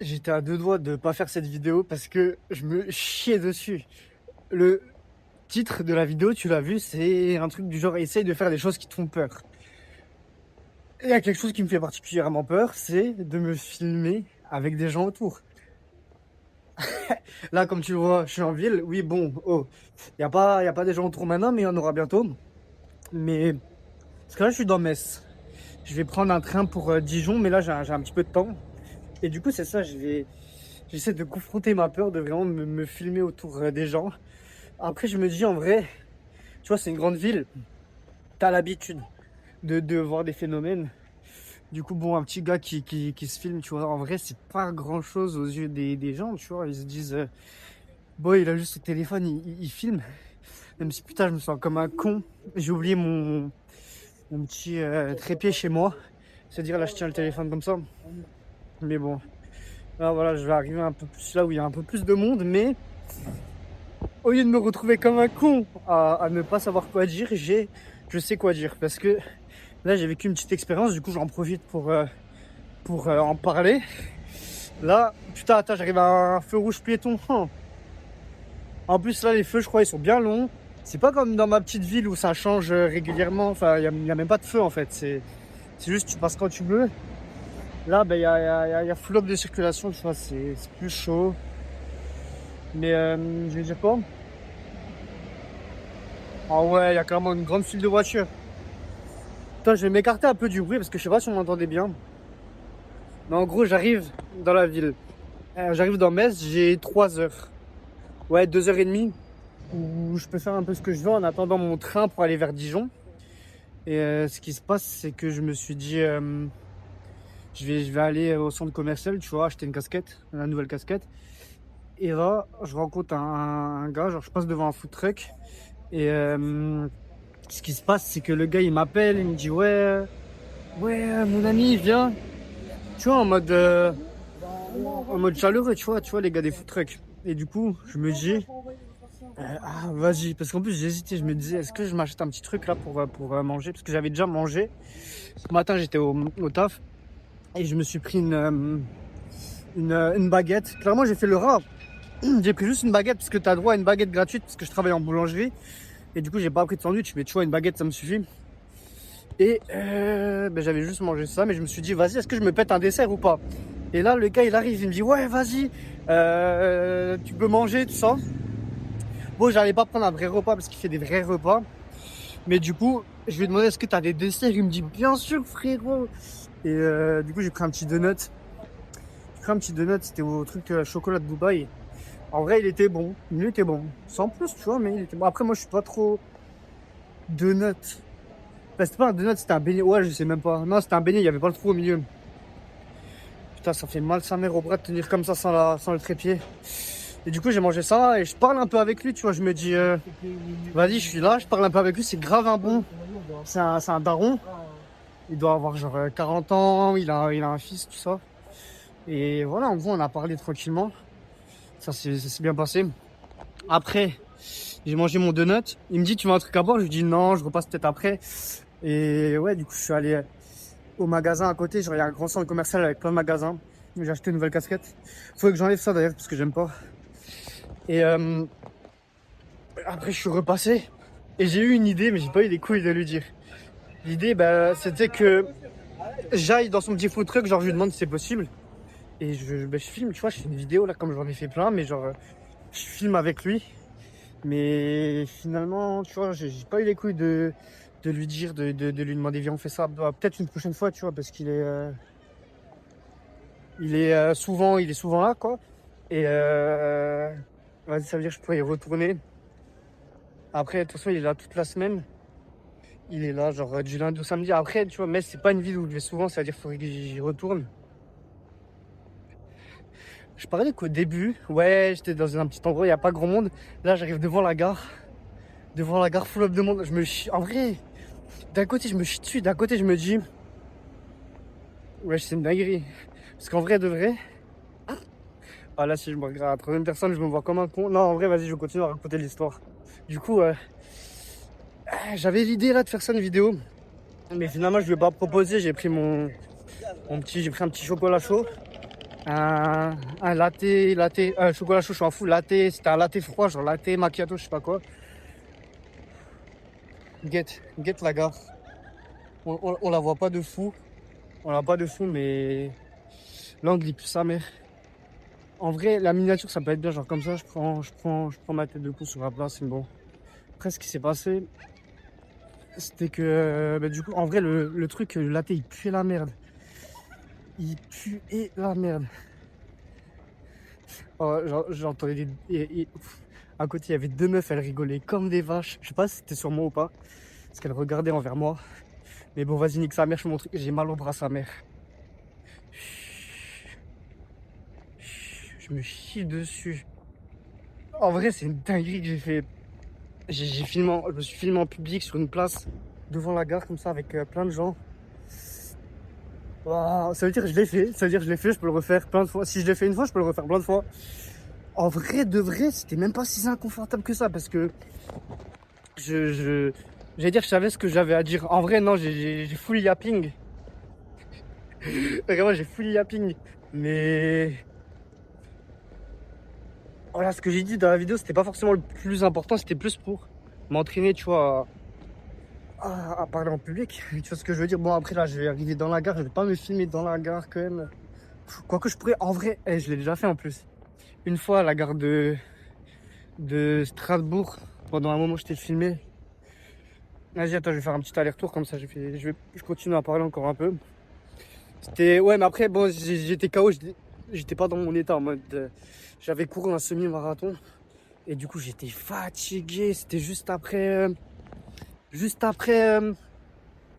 J'étais à deux doigts de pas faire cette vidéo parce que je me chiais dessus. Le titre de la vidéo, tu l'as vu, c'est un truc du genre essaye de faire des choses qui te font peur. Et il y a quelque chose qui me fait particulièrement peur, c'est de me filmer avec des gens autour. Là, comme tu le vois, je suis en ville. Oui, bon, oh, y a pas des gens autour maintenant, mais il y en aura bientôt. Mais parce que là, je suis dans Metz. Je vais prendre un train pour Dijon, mais là, j'ai un petit peu de temps. Et du coup, c'est ça, j'essaie de confronter ma peur de vraiment me filmer autour des gens. Après, je me dis en vrai, tu vois, c'est une grande ville, t'as l'habitude de voir des phénomènes. Du coup, bon, un petit gars qui se filme, tu vois, en vrai, c'est pas grand chose aux yeux des gens, tu vois. Ils se disent, bon, il a juste son téléphone, il filme. Même si putain, je me sens comme un con. J'ai oublié mon petit trépied chez moi. C'est-à-dire, là, je tiens le téléphone comme ça. Mais bon, là, voilà, je vais arriver un peu plus là où il y a un peu plus de monde, mais au lieu de me retrouver comme un con à ne pas savoir quoi dire, je sais quoi dire. Parce que là, j'ai vécu une petite expérience, du coup, j'en profite pour en parler. Là, putain, attends, j'arrive à un feu rouge piéton. En plus, là, les feux, je crois, ils sont bien longs. C'est pas comme dans ma petite ville où ça change régulièrement. Enfin, il y a même pas de feu, en fait. C'est juste, tu passes quand tu veux. Là, ben, y a flop de circulation, tu vois, c'est plus chaud. Mais, je vais dire quoi? Ah ouais, il y a clairement une grande file de voitures. Attends, je vais m'écarter un peu du bruit parce que je sais pas si on m'entendait bien. Mais en gros, j'arrive dans la ville. J'arrive dans Metz, j'ai 3 heures. Ouais, 2 heures et demie. Où je peux faire un peu ce que je veux en attendant mon train pour aller vers Dijon. Et ce qui se passe, c'est que je me suis dit, je vais aller au centre commercial, tu vois, acheter une casquette, une nouvelle casquette. Et là, je rencontre un gars, genre je passe devant un food truck. Et ce qui se passe, c'est que le gars, il m'appelle, il me dit, ouais, mon ami, viens. Tu vois, en mode chaleureux, tu vois, les gars des food trucks. Et du coup, je me dis, ah, vas-y. Parce qu'en plus, j'hésitais, je me disais, est-ce que je m'achète un petit truc là pour manger? Parce que j'avais déjà mangé. Ce matin, j'étais au taf et je me suis pris une baguette. Clairement, j'ai fait le rat. J'ai pris juste une baguette parce que tu as droit à une baguette gratuite parce que je travaille en boulangerie. Et du coup, j'ai pas pris de sandwich, mais tu vois, une baguette, ça me suffit. Et ben, j'avais juste mangé ça, mais je me suis dit, vas-y, est-ce que je me pète un dessert ou pas? Et là, le gars, il arrive, il me dit, ouais, vas-y, tu peux manger, tout ça. Bon, j'allais pas prendre un vrai repas parce qu'il fait des vrais repas. Mais du coup, je lui ai demandé, est-ce que t'as des desserts? Il me dit, bien sûr, frérot. Et du coup, j'ai pris un petit donut. J'ai pris un petit donut, c'était au truc chocolat de Dubaï. En vrai, il était bon. Il était bon. Sans plus, tu vois, mais il était bon. Après, moi, je suis pas trop donut. Enfin, c'était pas un donut, c'était un beignet. Ouais, je sais même pas. Non, c'était un beignet, il y avait pas le trou au milieu. Putain, ça fait mal sa mère au bras de tenir comme ça sans le trépied. Et du coup, j'ai mangé ça et je parle un peu avec lui, tu vois. Je me dis, vas-y, je suis là, je parle un peu avec lui. C'est grave un bon. C'est un daron. Il doit avoir genre 40 ans, il a un fils, tout ça. Et voilà, en gros, on a parlé tranquillement. Ça s'est bien passé. Après, j'ai mangé mon donut. Il me dit, tu veux un truc à boire? Je lui dis, non, je repasse peut-être après. Et ouais, du coup, je suis allé au magasin à côté. Genre, il y a un grand centre commercial avec plein de magasins. J'ai acheté une nouvelle casquette. Faudrait que j'enlève ça d'ailleurs parce que j'aime pas. Et après, je suis repassé. Et j'ai eu une idée, mais j'ai pas eu les couilles de lui dire. L'idée, bah, c'était que j'aille dans son petit food truck, genre je lui demande si c'est possible. Et je filme, tu vois, je fais une vidéo là, comme j'en ai fait plein, mais genre, je filme avec lui. Mais finalement, tu vois, j'ai pas eu les couilles de lui dire, de lui demander, viens, on fait ça. Bah, peut-être une prochaine fois, tu vois, parce il est souvent là, quoi. Et vas-y, ça veut dire que je pourrais y retourner. Après, de toute façon, il est là toute la semaine. Il est là, genre, du lundi au samedi. Après, tu vois, mais c'est pas une ville où je vais souvent, c'est-à-dire qu'il faudrait que j'y retourne. Je parlais qu'au début, ouais, j'étais dans un petit endroit, il n'y a pas grand monde. Là, j'arrive devant la gare. Devant la gare, full up de monde. Je me chie. En vrai, d'un côté, je me chie dessus. D'un côté, je me dis, ouais, c'est une dinguerie. Parce qu'en vrai, de vrai. Ah là, si je me regarde à la troisième personne, je me vois comme un con. Non, en vrai, vas-y, je continue à raconter l'histoire. Du coup, j'avais l'idée là de faire ça une vidéo. Mais finalement, je ne lui ai pas proposé. J'ai pris j'ai pris un petit chocolat chaud. un latte, chocolat chaud, je m'en fous, latte, c'était un latte froid, genre latte, macchiato, je sais pas quoi. Get la gare. On la voit pas de fou. On l'a pas de fou, mais l'angle il pue sa mère. En vrai, la miniature ça peut être bien, genre comme ça, je prends ma tête de cou sur la place, mais bon. Après, ce qui s'est passé, c'était que, bah, du coup, en vrai, le truc, le latte il pue la merde. Il pue et la merde. Oh, j'entendais à côté, il y avait deux meufs, elles rigolaient comme des vaches. Je sais pas si c'était sur moi ou pas, parce qu'elles regardaient envers moi. Mais bon, vas-y, nique sa mère, je fais mon truc. J'ai mal au bras, sa mère. Je me chie dessus. En vrai, c'est une dinguerie que j'ai fait. Je me suis filmé en public sur une place devant la gare, comme ça, avec plein de gens. Wow, ça veut dire que je l'ai fait. Ça veut dire que je l'ai fait, je peux le refaire plein de fois. Si je l'ai fait une fois, je peux le refaire plein de fois. En vrai, de vrai, c'était même pas si inconfortable que ça, parce que j'allais dire, je savais ce que j'avais à dire. En vrai, non, j'ai full yapping. Vraiment, j'ai full yapping. Mais voilà, ce que j'ai dit dans la vidéo, c'était pas forcément le plus important, c'était plus pour m'entraîner, tu vois, à parler en public. Tu vois ce que je veux dire? Bon, après, là, je vais arriver dans la gare, je vais pas me filmer dans la gare quand même. Quoique je pourrais, en vrai, je l'ai déjà fait en plus. Une fois à la gare de Strasbourg, pendant un moment, je t'ai filmé. Vas-y, attends, je vais faire un petit aller-retour comme ça, je continue à parler encore un peu. C'était, ouais, mais après, bon, j'étais KO, j'étais pas dans mon état en mode. J'avais couru un semi-marathon et du coup, j'étais fatigué. C'était juste après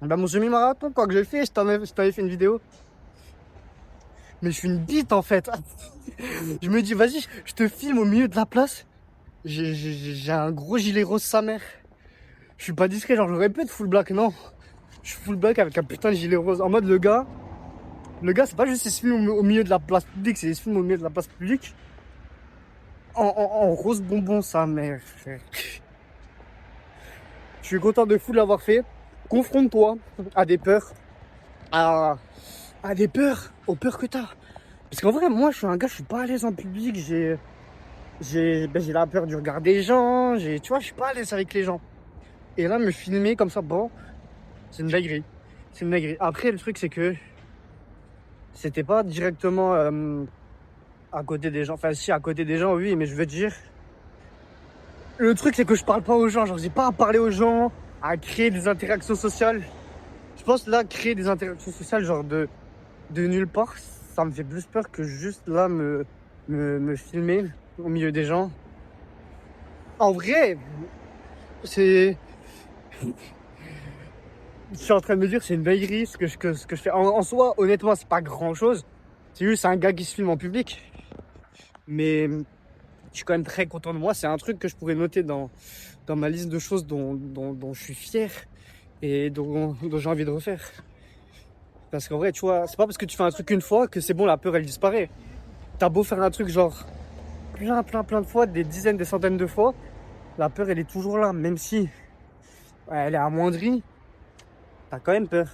bah, mon semi-marathon, quoi, que j'ai fait. Je t'avais fait une vidéo. Mais je suis une bite en fait. Je me dis, vas-y, je te filme au milieu de la place. J'ai un gros gilet rose sa mère. Je suis pas discret, genre j'aurais pu être full black, non. Je suis full black avec un putain de gilet rose. En mode le gars, c'est pas juste il se filme au milieu de la place publique, c'est il se filme au milieu de la place publique. En rose bonbon sa mère, frère. Je suis content de fou de l'avoir fait. Confronte-toi à des peurs. À des peurs, aux peurs que t'as. Parce qu'en vrai, moi je suis un gars, je suis pas à l'aise en public, j'ai la peur du regard des gens, tu vois, je suis pas à l'aise avec les gens. Et là, me filmer comme ça, bon, c'est une dinguerie. C'est une dinguerie. Après, le truc, c'est que c'était pas directement à côté des gens. Enfin, si, à côté des gens, oui, mais je veux dire. Le truc, c'est que je parle pas aux gens. Genre, j'ai pas à parler aux gens, à créer des interactions sociales. Je pense là, créer des interactions sociales, genre de nulle part, ça me fait plus peur que juste là me filmer au milieu des gens. En vrai, c'est. Je suis en train de me dire, c'est une dinguerie ce que je fais. En soi, honnêtement, c'est pas grand chose. C'est juste un gars qui se filme en public. Mais je suis quand même très content de moi. C'est un truc que je pourrais noter dans ma liste de choses dont je suis fier et dont j'ai envie de refaire. Parce qu'en vrai, tu vois, c'est pas parce que tu fais un truc une fois que c'est bon, la peur elle disparaît. T'as beau faire un truc genre plein de fois, des dizaines, des centaines de fois, la peur elle est toujours là, même si elle est amoindrie. T'as quand même peur.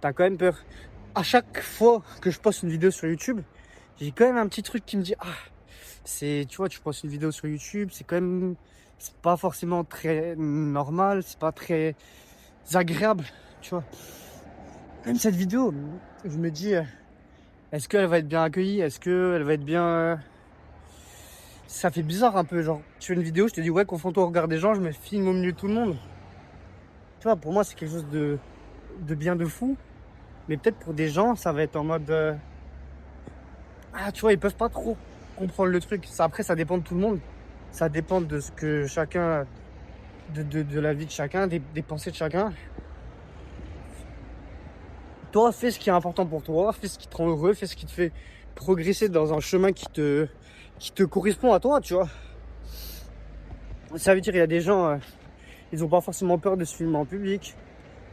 T'as quand même peur. À chaque fois que je poste une vidéo sur YouTube, j'ai quand même un petit truc qui me dit tu vois, tu postes une vidéo sur YouTube, c'est pas forcément très normal, c'est pas très agréable, tu vois. Même cette vidéo, je me dis, est-ce qu'elle va être bien accueillie? Est-ce qu'elle va être bien. Ça fait bizarre un peu, genre, tu fais une vidéo, je te dis, ouais, confronte-toi au regard des gens, je me filme au milieu de tout le monde. Tu vois, pour moi, c'est quelque chose de bien de fou. Mais peut-être pour des gens, ça va être en mode. Tu vois, ils peuvent pas trop comprendre le truc. Après, ça dépend de tout le monde. Ça dépend de ce que chacun. De la vie de chacun, des pensées de chacun. Toi, fais ce qui est important pour toi, fais ce qui te rend heureux, fais ce qui te fait progresser dans un chemin qui te correspond à toi, tu vois. Ça veut dire, il y a des gens, ils ont pas forcément peur de se filmer en public.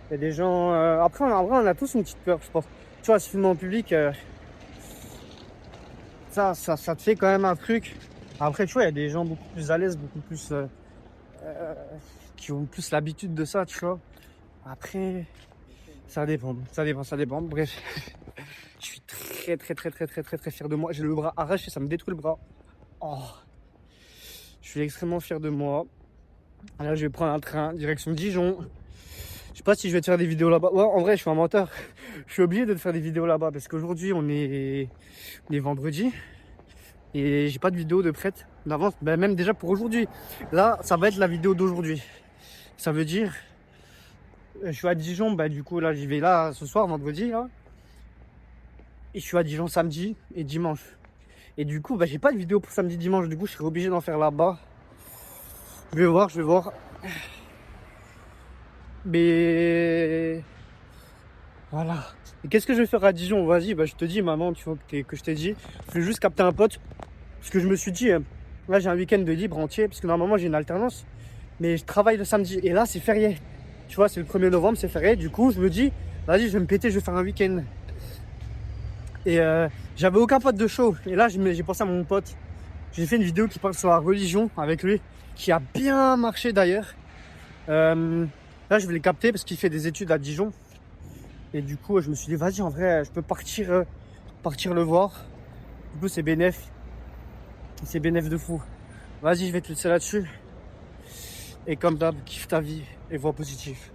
Il y a des gens. Après, en vrai, on a tous une petite peur, je pense. Tu vois, se filmer en public, ça te fait quand même un truc. Après, tu vois, il y a des gens beaucoup plus à l'aise, beaucoup plus. Qui ont plus l'habitude de ça, tu vois. Après, ça dépend. Bref, je suis très très fier de moi. J'ai le bras arraché, ça me détruit le bras. Oh. Je suis extrêmement fier de moi. Là, je vais prendre un train direction Dijon. Je sais pas si je vais te faire des vidéos là-bas. Ouais, en vrai, je suis un menteur. Je suis obligé de te faire des vidéos là-bas parce qu'aujourd'hui, on est vendredi. Et j'ai pas de vidéo de prête d'avance. Ben, même déjà pour aujourd'hui. Là, ça va être la vidéo d'aujourd'hui. Ça veut dire, je suis à Dijon. Ben, du coup, là, j'y vais là ce soir, vendredi. Là. Et je suis à Dijon samedi et dimanche. Et du coup, ben, j'ai pas de vidéo pour samedi, dimanche. Du coup, je serai obligé d'en faire là-bas. Je vais voir. Mais voilà. Et qu'est-ce que je vais faire à Dijon? Vas-y, bah, je te dis, maman, tu vois que je t'ai dit. Je vais juste capter un pote. Parce que je me suis dit, là, j'ai un week-end de libre entier. Parce que normalement, j'ai une alternance. Mais je travaille le samedi. Et là, c'est férié. Tu vois, c'est le 1er novembre, c'est férié. Du coup, je me dis, vas-y, je vais me péter, je vais faire un week-end. Et j'avais aucun pote de chaud. Et là, j'ai pensé à mon pote. J'ai fait une vidéo qui parle sur la religion avec lui. Qui a bien marché d'ailleurs. Là, je vais les capter parce qu'il fait des études à Dijon. Et du coup, je me suis dit, vas-y, en vrai, je peux partir le voir. Du coup, c'est bénéf. C'est bénéf de fou. Vas-y, je vais te laisser là-dessus. Et comme d'hab, kiffe ta vie et vois positif.